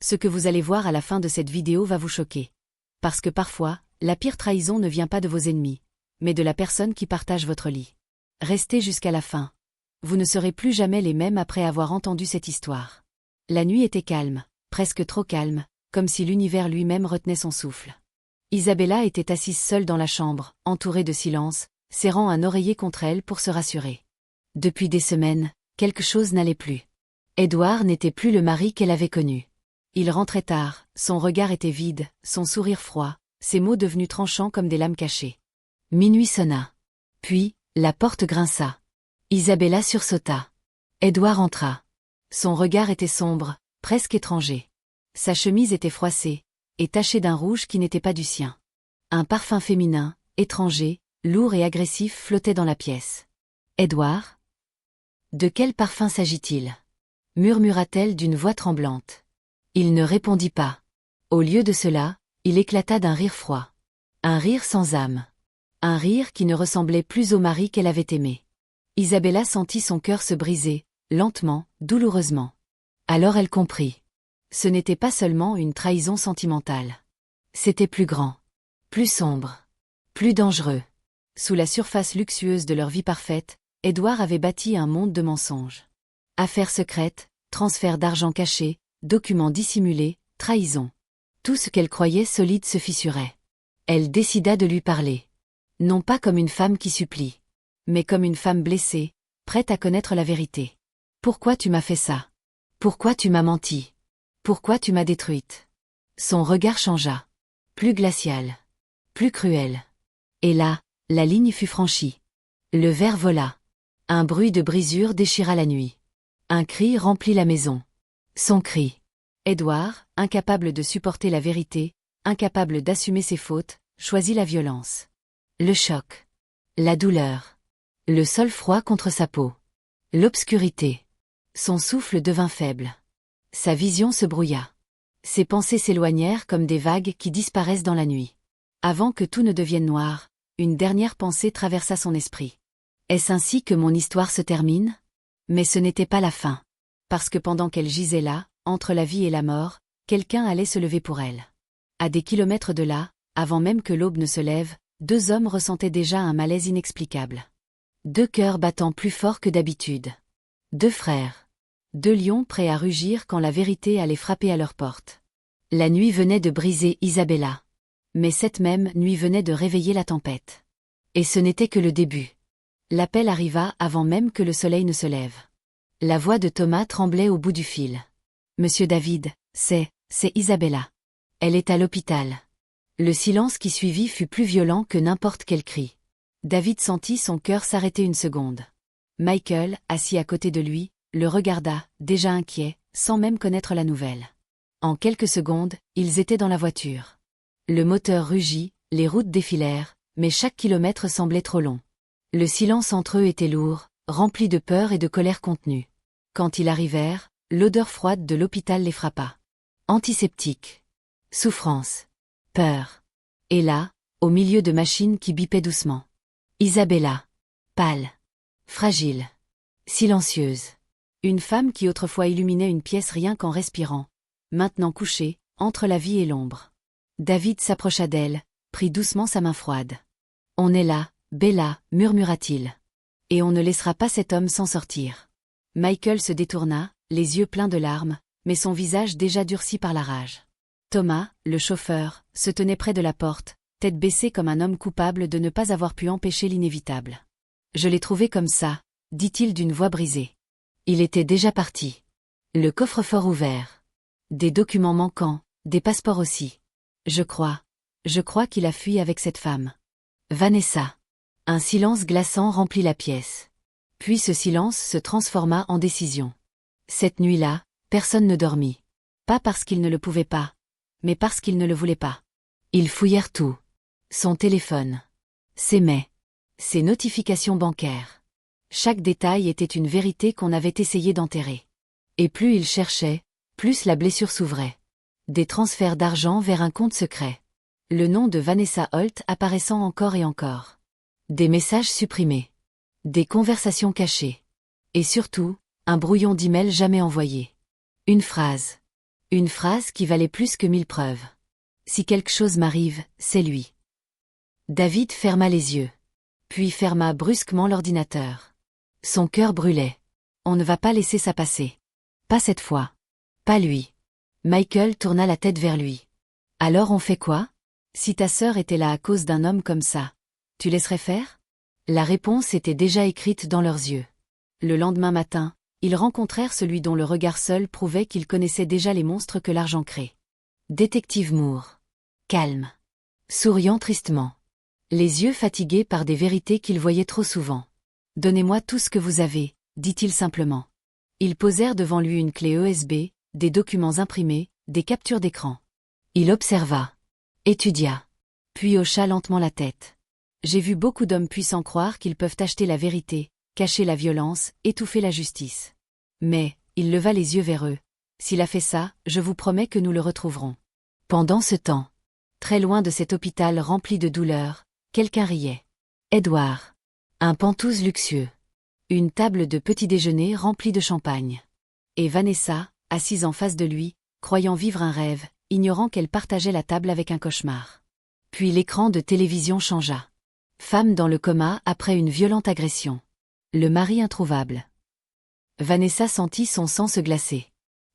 Ce que vous allez voir à la fin de cette vidéo va vous choquer. Parce que parfois, la pire trahison ne vient pas de vos ennemis, mais de la personne qui partage votre lit. Restez jusqu'à la fin. Vous ne serez plus jamais les mêmes après avoir entendu cette histoire. La nuit était calme, presque trop calme, comme si l'univers lui-même retenait son souffle. Isabella était assise seule dans la chambre, entourée de silence, serrant un oreiller contre elle pour se rassurer. Depuis des semaines, quelque chose n'allait plus. Édouard n'était plus le mari qu'elle avait connu. Il rentrait tard, son regard était vide, son sourire froid, ses mots devenus tranchants comme des lames cachées. Minuit sonna. Puis, la porte grinça. Isabella sursauta. Édouard entra. Son regard était sombre, presque étranger. Sa chemise était froissée, et tachée d'un rouge qui n'était pas du sien. Un parfum féminin, étranger, lourd et agressif flottait dans la pièce. Édouard ? De quel parfum s'agit-il ? Murmura-t-elle d'une voix tremblante. Il ne répondit pas. Au lieu de cela, il éclata d'un rire froid. Un rire sans âme. Un rire qui ne ressemblait plus au mari qu'elle avait aimé. Isabella sentit son cœur se briser, lentement, douloureusement. Alors elle comprit. Ce n'était pas seulement une trahison sentimentale. C'était plus grand, plus sombre, plus dangereux. Sous la surface luxueuse de leur vie parfaite, Édouard avait bâti un monde de mensonges. Affaires secrètes, transferts d'argent cachés, documents dissimulés, trahison. Tout ce qu'elle croyait solide se fissurait. Elle décida de lui parler. Non pas comme une femme qui supplie, mais comme une femme blessée, prête à connaître la vérité. Pourquoi tu m'as fait ça ? Pourquoi tu m'as menti ? Pourquoi tu m'as détruite ? Son regard changea. Plus glacial. Plus cruel. Et là, la ligne fut franchie. Le verre vola. Un bruit de brisure déchira la nuit. Un cri remplit la maison. Son cri. Édouard, incapable de supporter la vérité, incapable d'assumer ses fautes, choisit la violence. Le choc. La douleur. Le sol froid contre sa peau. L'obscurité. Son souffle devint faible. Sa vision se brouilla. Ses pensées s'éloignèrent comme des vagues qui disparaissent dans la nuit. Avant que tout ne devienne noir, une dernière pensée traversa son esprit. Est-ce ainsi que mon histoire se termine ? Mais ce n'était pas la fin. Parce que pendant qu'elle gisait là, entre la vie et la mort, quelqu'un allait se lever pour elle. À des kilomètres de là, avant même que l'aube ne se lève, deux hommes ressentaient déjà un malaise inexplicable. Deux cœurs battant plus fort que d'habitude. Deux frères. Deux lions prêts à rugir quand la vérité allait frapper à leur porte. La nuit venait de briser Isabella. Mais cette même nuit venait de réveiller la tempête. Et ce n'était que le début. L'appel arriva avant même que le soleil ne se lève. La voix de Thomas tremblait au bout du fil. « Monsieur David, c'est Isabella. Elle est à l'hôpital. » Le silence qui suivit fut plus violent que n'importe quel cri. David sentit son cœur s'arrêter une seconde. Michael, assis à côté de lui, le regarda, déjà inquiet, sans même connaître la nouvelle. En quelques secondes, ils étaient dans la voiture. Le moteur rugit, les routes défilèrent, mais chaque kilomètre semblait trop long. Le silence entre eux était lourd, rempli de peur et de colère contenue. Quand ils arrivèrent, l'odeur froide de l'hôpital les frappa. Antiseptique. Souffrance. Peur. Et là, au milieu de machines qui bipaient doucement. Isabella. Pâle. Fragile. Silencieuse. Une femme qui autrefois illuminait une pièce rien qu'en respirant. Maintenant couchée, entre la vie et l'ombre. David s'approcha d'elle, prit doucement sa main froide. « On est là, Bella, » murmura-t-il. « Et on ne laissera pas cet homme s'en sortir. » Michael se détourna, les yeux pleins de larmes, mais son visage déjà durci par la rage. Thomas, le chauffeur, se tenait près de la porte, tête baissée comme un homme coupable de ne pas avoir pu empêcher l'inévitable. « Je l'ai trouvé comme ça, » dit-il d'une voix brisée. Il était déjà parti. Le coffre-fort ouvert. Des documents manquants, des passeports aussi. Je crois qu'il a fui avec cette femme. Vanessa. Un silence glaçant remplit la pièce. Puis ce silence se transforma en décision. Cette nuit-là, personne ne dormit. Pas parce qu'il ne le pouvait pas, mais parce qu'il ne le voulait pas. Ils fouillèrent tout. Son téléphone. Ses mails. Ses notifications bancaires. Chaque détail était une vérité qu'on avait essayé d'enterrer. Et plus ils cherchaient, plus la blessure s'ouvrait. Des transferts d'argent vers un compte secret. Le nom de Vanessa Holt apparaissant encore et encore. Des messages supprimés. Des conversations cachées. Et surtout, un brouillon d'email jamais envoyé. Une phrase. Une phrase qui valait plus que 1000 preuves. Si quelque chose m'arrive, c'est lui. David ferma les yeux. Puis ferma brusquement l'ordinateur. Son cœur brûlait. On ne va pas laisser ça passer. Pas cette fois. Pas lui. Michael tourna la tête vers lui. Alors on fait quoi? Si ta sœur était là à cause d'un homme comme ça, tu laisserais faire? La réponse était déjà écrite dans leurs yeux. Le lendemain matin, ils rencontrèrent celui dont le regard seul prouvait qu'il connaissait déjà les monstres que l'argent crée. Détective Moore. Calme. Souriant tristement. Les yeux fatigués par des vérités qu'il voyait trop souvent. Donnez-moi tout ce que vous avez, dit-il simplement. Ils posèrent devant lui une clé USB, des documents imprimés, des captures d'écran. Il observa. Étudia. Puis hocha lentement la tête. J'ai vu beaucoup d'hommes puissants croire qu'ils peuvent acheter la vérité, cacher la violence, étouffer la justice. Mais, il leva les yeux vers eux. S'il a fait ça, je vous promets que nous le retrouverons. Pendant ce temps, très loin de cet hôpital rempli de douleur, quelqu'un riait. Edward. Un pantouse luxueux. Une table de petit déjeuner remplie de champagne. Et Vanessa, assise en face de lui, croyant vivre un rêve, ignorant qu'elle partageait la table avec un cauchemar. Puis l'écran de télévision changea. Femme dans le coma après une violente agression. Le mari introuvable. Vanessa sentit son sang se glacer.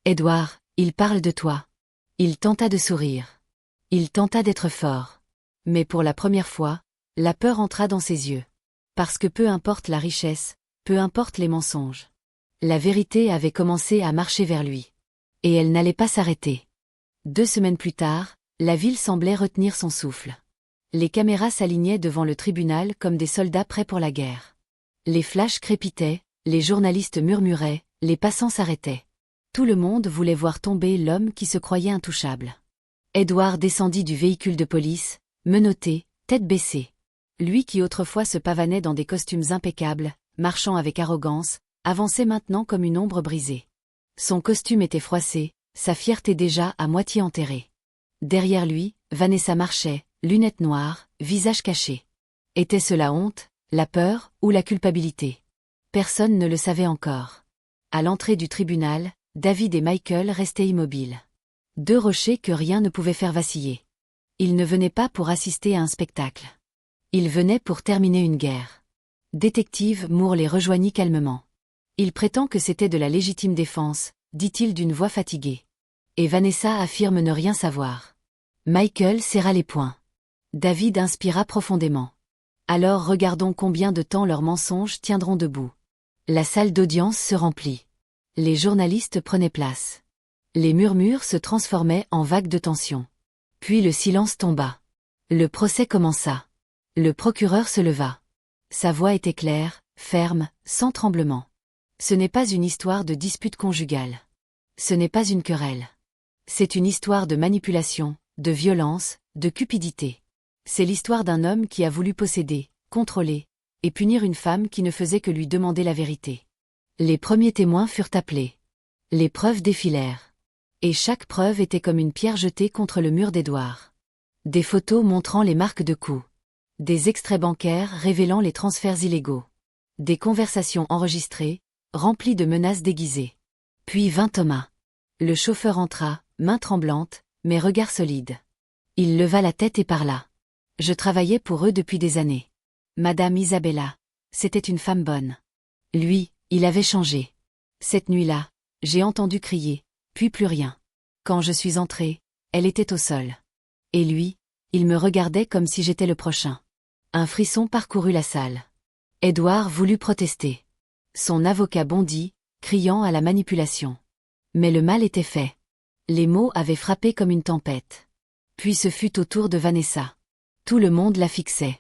Edward, il parle de toi. Il tenta de sourire. Il tenta d'être fort. Mais pour la première fois, la peur entra dans ses yeux. Parce que peu importe la richesse, peu importe les mensonges. La vérité avait commencé à marcher vers lui. Et elle n'allait pas s'arrêter. 2 semaines plus tard, la ville semblait retenir son souffle. Les caméras s'alignaient devant le tribunal comme des soldats prêts pour la guerre. Les flashs crépitaient, les journalistes murmuraient, les passants s'arrêtaient. Tout le monde voulait voir tomber l'homme qui se croyait intouchable. Edward descendit du véhicule de police, menotté, tête baissée. Lui qui autrefois se pavanait dans des costumes impeccables, marchant avec arrogance, avançait maintenant comme une ombre brisée. Son costume était froissé, sa fierté déjà à moitié enterrée. Derrière lui, Vanessa marchait, lunettes noires, visage caché. Était-ce la honte, la peur ou la culpabilité? Personne ne le savait encore. À l'entrée du tribunal, David et Michael restaient immobiles. 2 rochers que rien ne pouvait faire vaciller. Ils ne venaient pas pour assister à un spectacle. Ils venaient pour terminer une guerre. Détective Moore les rejoignit calmement. Il prétend que c'était de la légitime défense, dit-il d'une voix fatiguée. Et Vanessa affirme ne rien savoir. Michael serra les poings. David inspira profondément. Alors regardons combien de temps leurs mensonges tiendront debout. La salle d'audience se remplit. Les journalistes prenaient place. Les murmures se transformaient en vagues de tension. Puis le silence tomba. Le procès commença. Le procureur se leva. Sa voix était claire, ferme, sans tremblement. Ce n'est pas une histoire de dispute conjugale. Ce n'est pas une querelle. C'est une histoire de manipulation, de violence, de cupidité. C'est l'histoire d'un homme qui a voulu posséder, contrôler, et punir une femme qui ne faisait que lui demander la vérité. Les premiers témoins furent appelés. Les preuves défilèrent. Et chaque preuve était comme une pierre jetée contre le mur d'Edward. Des photos montrant les marques de coups. Des extraits bancaires révélant les transferts illégaux. Des conversations enregistrées, remplies de menaces déguisées. Puis vint Thomas. Le chauffeur entra, main tremblante, mais regard solide. Il leva la tête et parla. Je travaillais pour eux depuis des années. Madame Isabella, c'était une femme bonne. Lui, il avait changé. Cette nuit-là, j'ai entendu crier, puis plus rien. Quand je suis entrée, elle était au sol. Et lui, il me regardait comme si j'étais le prochain. Un frisson parcourut la salle. Edward voulut protester. Son avocat bondit, criant à la manipulation. Mais le mal était fait. Les mots avaient frappé comme une tempête. Puis ce fut au tour de Vanessa. Tout le monde la fixait.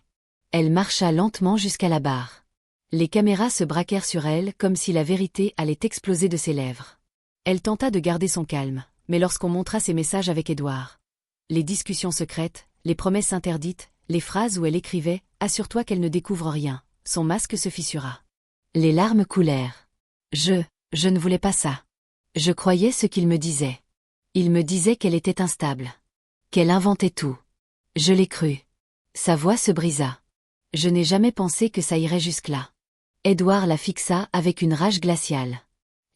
Elle marcha lentement jusqu'à la barre. Les caméras se braquèrent sur elle comme si la vérité allait exploser de ses lèvres. Elle tenta de garder son calme, mais lorsqu'on montra ses messages avec Edward, les discussions secrètes, les promesses interdites, les phrases où elle écrivait « Assure-toi qu'elle ne découvre rien », son masque se fissura. Les larmes coulèrent. Je ne voulais pas ça. Je croyais ce qu'il me disait. Il me disait qu'elle était instable. Qu'elle inventait tout. Je l'ai cru. Sa voix se brisa. Je n'ai jamais pensé que ça irait jusque-là. Edward la fixa avec une rage glaciale.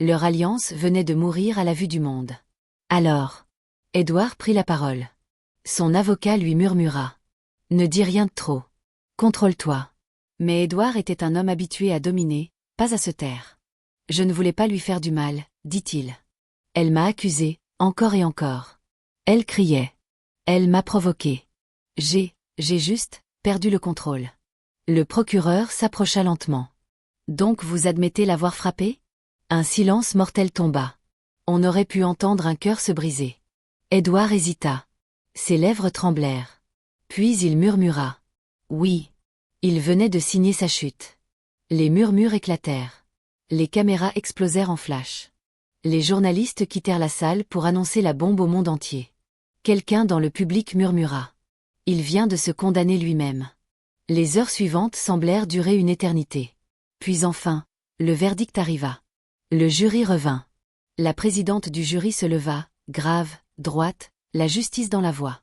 Leur alliance venait de mourir à la vue du monde. Alors, Édouard prit la parole. Son avocat lui murmura. Ne dis rien de trop. Contrôle-toi. Mais Édouard était un homme habitué à dominer, pas à se taire. Je ne voulais pas lui faire du mal, dit-il. Elle m'a accusé, encore et encore. Elle criait. Elle m'a provoqué. J'ai juste, perdu le contrôle. Le procureur s'approcha lentement. Donc vous admettez l'avoir frappé? Un silence mortel tomba. On aurait pu entendre un cœur se briser. Édouard hésita. Ses lèvres tremblèrent. Puis il murmura. Oui. Il venait de signer sa chute. Les murmures éclatèrent. Les caméras explosèrent en flash. Les journalistes quittèrent la salle pour annoncer la bombe au monde entier. Quelqu'un dans le public murmura. Il vient de se condamner lui-même. Les heures suivantes semblèrent durer une éternité. Puis enfin, le verdict arriva. Le jury revint. La présidente du jury se leva, grave, droite, la justice dans la voix.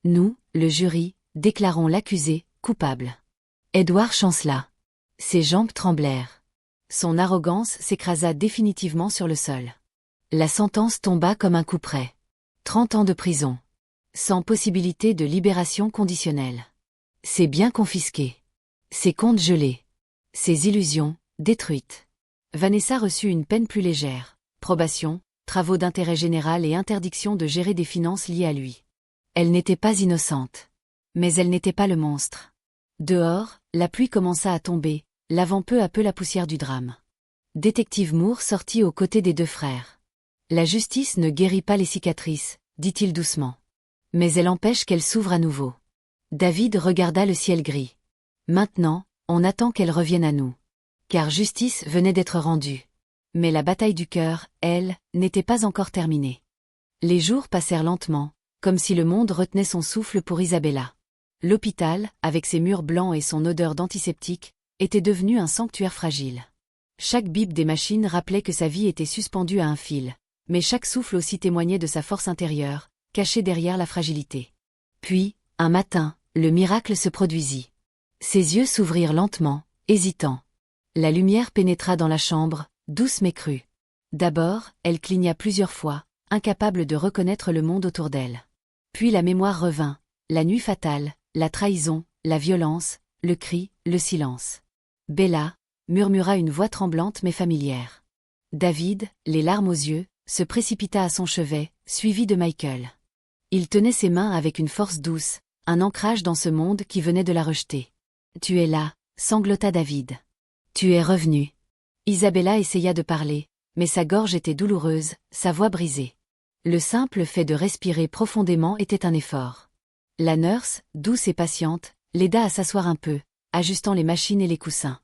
Nous, le jury, déclarons l'accusé coupable. Édouard chancela. Ses jambes tremblèrent. Son arrogance s'écrasa définitivement sur le sol. La sentence tomba comme un coup près. 30 ans de prison. Sans possibilité de libération conditionnelle. Ses biens confisqués. Ses comptes gelés. Ses illusions, détruites. Vanessa reçut une peine plus légère. Probation, travaux d'intérêt général et interdiction de gérer des finances liées à lui. Elle n'était pas innocente. Mais elle n'était pas le monstre. Dehors, la pluie commença à tomber, lavant peu à peu la poussière du drame. Détective Moore sortit aux côtés des deux frères. La justice ne guérit pas les cicatrices, dit-il doucement. Mais elle empêche qu'elles s'ouvrent à nouveau. David regarda le ciel gris. Maintenant, on attend qu'elle revienne à nous. Car justice venait d'être rendue. Mais la bataille du cœur, elle, n'était pas encore terminée. Les jours passèrent lentement, comme si le monde retenait son souffle pour Isabella. L'hôpital, avec ses murs blancs et son odeur d'antiseptique, était devenu un sanctuaire fragile. Chaque bip des machines rappelait que sa vie était suspendue à un fil, mais chaque souffle aussi témoignait de sa force intérieure, cachée derrière la fragilité. Puis, un matin, le miracle se produisit. Ses yeux s'ouvrirent lentement, hésitants. La lumière pénétra dans la chambre, douce mais crue. D'abord, elle cligna plusieurs fois, incapable de reconnaître le monde autour d'elle. Puis la mémoire revint, la nuit fatale, la trahison, la violence, le cri, le silence. « Bella » murmura une voix tremblante mais familière. David, les larmes aux yeux, se précipita à son chevet, suivi de Michael. Il tenait ses mains avec une force douce, un ancrage dans ce monde qui venait de la rejeter. « Tu es là » sanglota David. « Tu es revenu. » Isabella essaya de parler, mais sa gorge était douloureuse, sa voix brisée. Le simple fait de respirer profondément était un effort. La nurse, douce et patiente, l'aida à s'asseoir un peu, ajustant les machines et les coussins.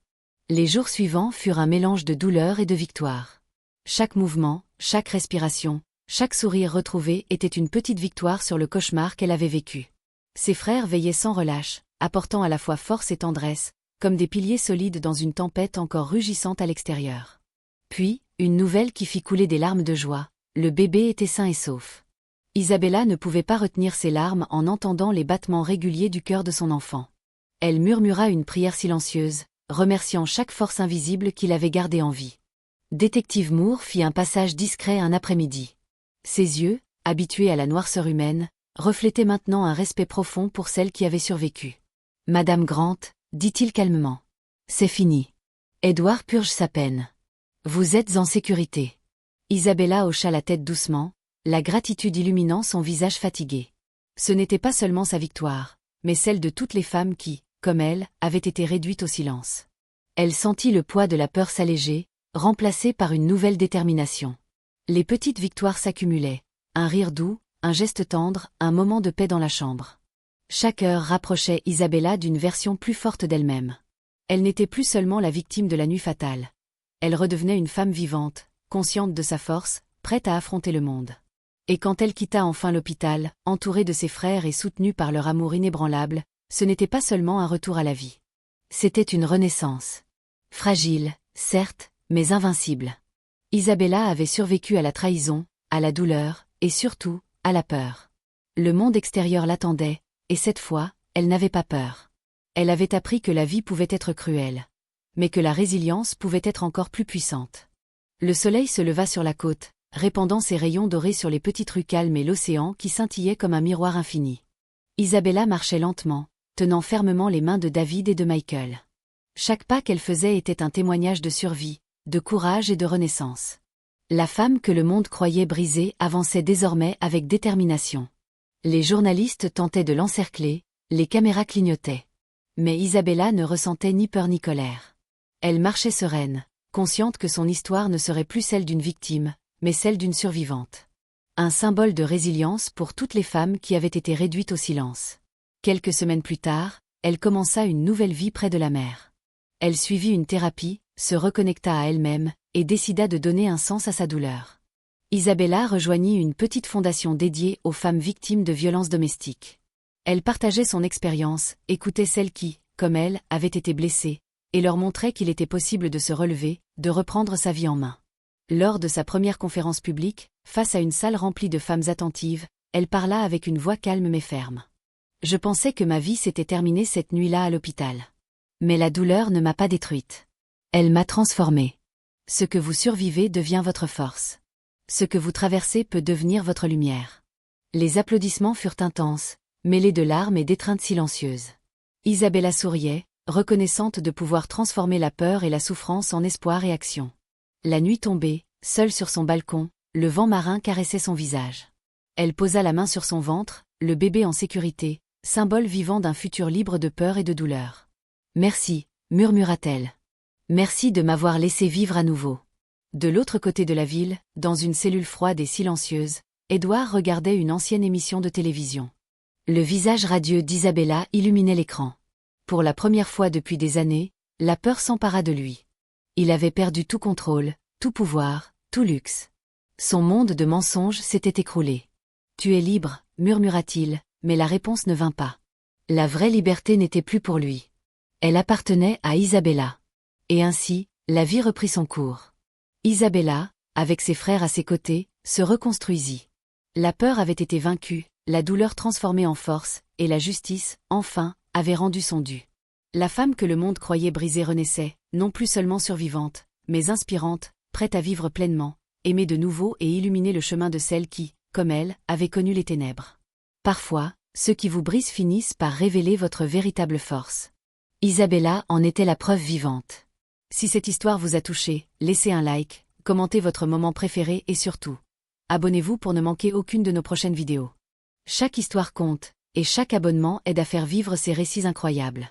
Les jours suivants furent un mélange de douleur et de victoire. Chaque mouvement, chaque respiration, chaque sourire retrouvé était une petite victoire sur le cauchemar qu'elle avait vécu. Ses frères veillaient sans relâche, apportant à la fois force et tendresse, comme des piliers solides dans une tempête encore rugissante à l'extérieur. Puis, une nouvelle qui fit couler des larmes de joie, le bébé était sain et sauf. Isabella ne pouvait pas retenir ses larmes en entendant les battements réguliers du cœur de son enfant. Elle murmura une prière silencieuse, remerciant chaque force invisible qui l'avait gardée en vie. Détective Moore fit un passage discret un après-midi. Ses yeux, habitués à la noirceur humaine, reflétaient maintenant un respect profond pour celle qui avait survécu. « Madame Grant », dit-il calmement. « C'est fini. » Édouard purge sa peine. « Vous êtes en sécurité. » Isabella hocha la tête doucement, la gratitude illuminant son visage fatigué. Ce n'était pas seulement sa victoire, mais celle de toutes les femmes qui, comme elle, avaient été réduites au silence. Elle sentit le poids de la peur s'alléger, remplacé par une nouvelle détermination. Les petites victoires s'accumulaient, un rire doux, un geste tendre, un moment de paix dans la chambre. Chaque heure rapprochait Isabella d'une version plus forte d'elle-même. Elle n'était plus seulement la victime de la nuit fatale. Elle redevenait une femme vivante, consciente de sa force, prête à affronter le monde. Et quand elle quitta enfin l'hôpital, entourée de ses frères et soutenue par leur amour inébranlable, ce n'était pas seulement un retour à la vie. C'était une renaissance. Fragile, certes, mais invincible. Isabella avait survécu à la trahison, à la douleur, et surtout, à la peur. Le monde extérieur l'attendait, et cette fois, elle n'avait pas peur. Elle avait appris que la vie pouvait être cruelle, mais que la résilience pouvait être encore plus puissante. Le soleil se leva sur la côte, répandant ses rayons dorés sur les petites rues calmes et l'océan qui scintillait comme un miroir infini. Isabella marchait lentement, tenant fermement les mains de David et de Michael. Chaque pas qu'elle faisait était un témoignage de survie, de courage et de renaissance. La femme que le monde croyait brisée avançait désormais avec détermination. Les journalistes tentaient de l'encercler, les caméras clignotaient. Mais Isabella ne ressentait ni peur ni colère. Elle marchait sereine, consciente que son histoire ne serait plus celle d'une victime, mais celle d'une survivante. Un symbole de résilience pour toutes les femmes qui avaient été réduites au silence. Quelques semaines plus tard, elle commença une nouvelle vie près de la mer. Elle suivit une thérapie, se reconnecta à elle-même, et décida de donner un sens à sa douleur. Isabella rejoignit une petite fondation dédiée aux femmes victimes de violences domestiques. Elle partageait son expérience, écoutait celles qui, comme elle, avaient été blessées, et leur montrait qu'il était possible de se relever, de reprendre sa vie en main. Lors de sa première conférence publique, face à une salle remplie de femmes attentives, elle parla avec une voix calme mais ferme. « Je pensais que ma vie s'était terminée cette nuit-là à l'hôpital. Mais la douleur ne m'a pas détruite. Elle m'a transformée. Ce que vous survivez devient votre force. Ce que vous traversez peut devenir votre lumière. » Les applaudissements furent intenses, mêlés de larmes et d'étreintes silencieuses. Isabella souriait, reconnaissante de pouvoir transformer la peur et la souffrance en espoir et action. La nuit tombée, seule sur son balcon, le vent marin caressait son visage. Elle posa la main sur son ventre, le bébé en sécurité, symbole vivant d'un futur libre de peur et de douleur. « Merci, murmura-t-elle. Merci de m'avoir laissé vivre à nouveau. » De l'autre côté de la ville, dans une cellule froide et silencieuse, Édouard regardait une ancienne émission de télévision. Le visage radieux d'Isabella illuminait l'écran. Pour la première fois depuis des années, la peur s'empara de lui. Il avait perdu tout contrôle, tout pouvoir, tout luxe. Son monde de mensonges s'était écroulé. « Tu es libre », murmura-t-il, mais la réponse ne vint pas. La vraie liberté n'était plus pour lui. Elle appartenait à Isabella. Et ainsi, la vie reprit son cours. Isabella, avec ses frères à ses côtés, se reconstruisit. La peur avait été vaincue, la douleur transformée en force, et la justice, enfin, avait rendu son dû. La femme que le monde croyait brisée renaissait, non plus seulement survivante, mais inspirante, prête à vivre pleinement, aimer de nouveau et illuminer le chemin de celles qui, comme elle, avaient connu les ténèbres. Parfois, ceux qui vous brisent finissent par révéler votre véritable force. Isabella en était la preuve vivante. Si cette histoire vous a touché, laissez un like, commentez votre moment préféré et surtout, abonnez-vous pour ne manquer aucune de nos prochaines vidéos. Chaque histoire compte, et chaque abonnement aide à faire vivre ces récits incroyables.